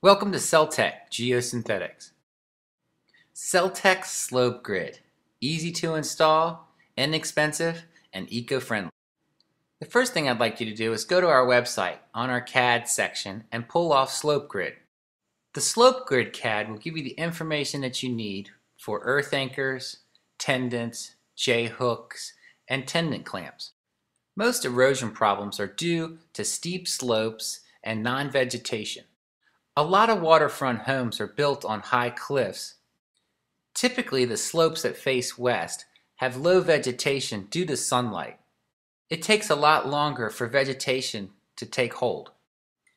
Welcome to CellTech Geosynthetics. CellTech Slope Grid. Easy to install, inexpensive, and eco-friendly. The first thing I'd like you to do is go to our website on our CAD section and pull off Slope Grid. The Slope Grid CAD will give you the information that you need for earth anchors, tendons, J-hooks, and tendon clamps. Most erosion problems are due to steep slopes and non-vegetation. A lot of waterfront homes are built on high cliffs. Typically, the slopes that face west have low vegetation due to sunlight. It takes a lot longer for vegetation to take hold.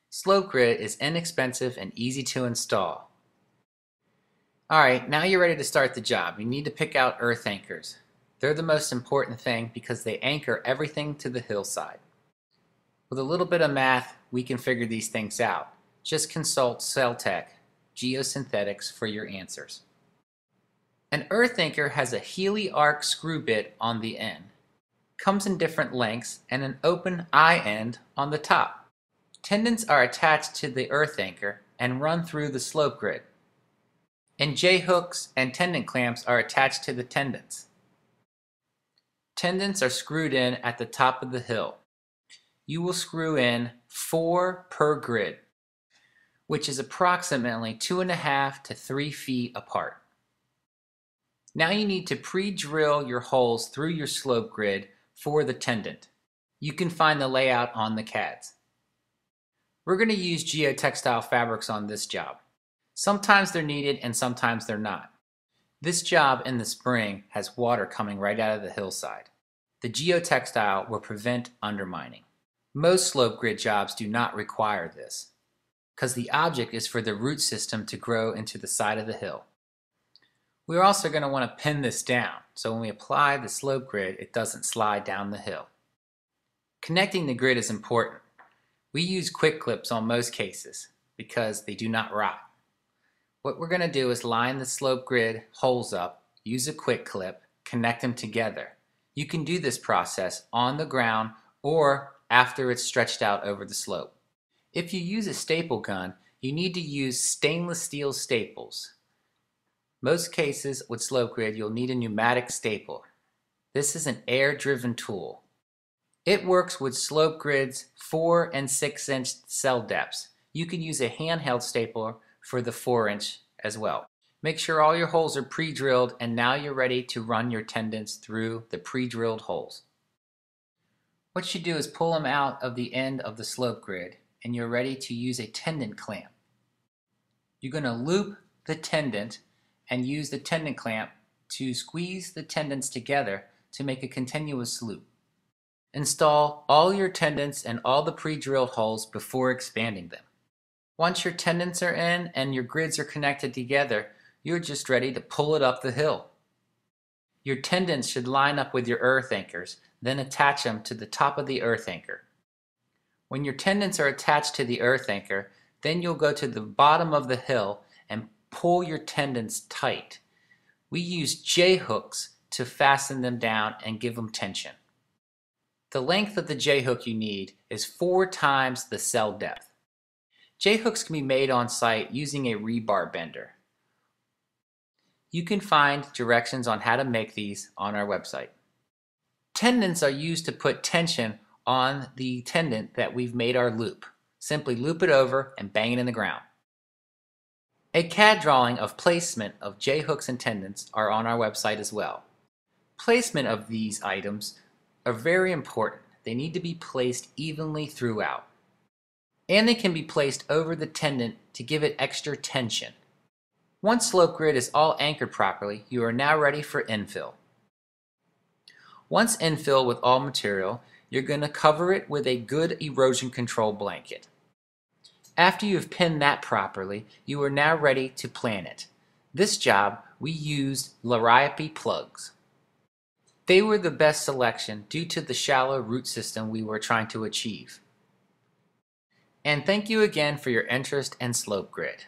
Slope Grid is inexpensive and easy to install. Alright, now you're ready to start the job. You need to pick out earth anchors. They're the most important thing because they anchor everything to the hillside. With a little bit of math, we can figure these things out. Just consult CellTech Geosynthetics for your answers. An earth anchor has a Healy arc screw bit on the end. Comes in different lengths and an open eye end on the top. Tendons are attached to the earth anchor and run through the slope grid. And J-hooks and tendon clamps are attached to the tendons. Tendons are screwed in at the top of the hill. You will screw in 4 per grid, which is approximately 2.5 to 3 feet apart. Now you need to pre-drill your holes through your slope grid for the tendon. You can find the layout on the CADs. We're going to use geotextile fabrics on this job. Sometimes they're needed and sometimes they're not. This job in the spring has water coming right out of the hillside. The geotextile will prevent undermining. Most slope grid jobs do not require this, because the object is for the root system to grow into the side of the hill. We're also going to want to pin this down, so when we apply the slope grid, it doesn't slide down the hill. Connecting the grid is important. We use quick clips on most cases because they do not rot. What we're going to do is line the slope grid holes up, use a quick clip, connect them together. You can do this process on the ground or after it's stretched out over the slope. If you use a staple gun, you need to use stainless steel staples. Most cases with slope grid, you'll need a pneumatic staple. This is an air-driven tool. It works with slope grids 4 and 6 inch cell depths. You can use a handheld stapler for the 4-inch as well. Make sure all your holes are pre-drilled, and now you're ready to run your tendons through the pre-drilled holes. What you do is pull them out of the end of the slope grid, and you're ready to use a tendon clamp. You're going to loop the tendon and use the tendon clamp to squeeze the tendons together to make a continuous loop. Install all your tendons and all the pre-drilled holes before expanding them. Once your tendons are in and your grids are connected together, you're just ready to pull it up the hill. Your tendons should line up with your earth anchors, then attach them to the top of the earth anchor. When your tendons are attached to the earth anchor, then you'll go to the bottom of the hill and pull your tendons tight. We use J-hooks to fasten them down and give them tension. The length of the J-hook you need is 4 times the cell depth. J-hooks can be made on site using a rebar bender. You can find directions on how to make these on our website. Tendons are used to put tension on the tendon that we've made our loop. Simply loop it over and bang it in the ground. A CAD drawing of placement of J-hooks and tendons are on our website as well. Placement of these items are very important. They need to be placed evenly throughout. And they can be placed over the tendon to give it extra tension. Once slope grid is all anchored properly, you are now ready for infill. Once infill with all material, you're going to cover it with a good erosion control blanket. After you've pinned that properly, you are now ready to plan it. This job, we used Liriope plugs. They were the best selection due to the shallow root system we were trying to achieve. And thank you again for your interest in slope grid.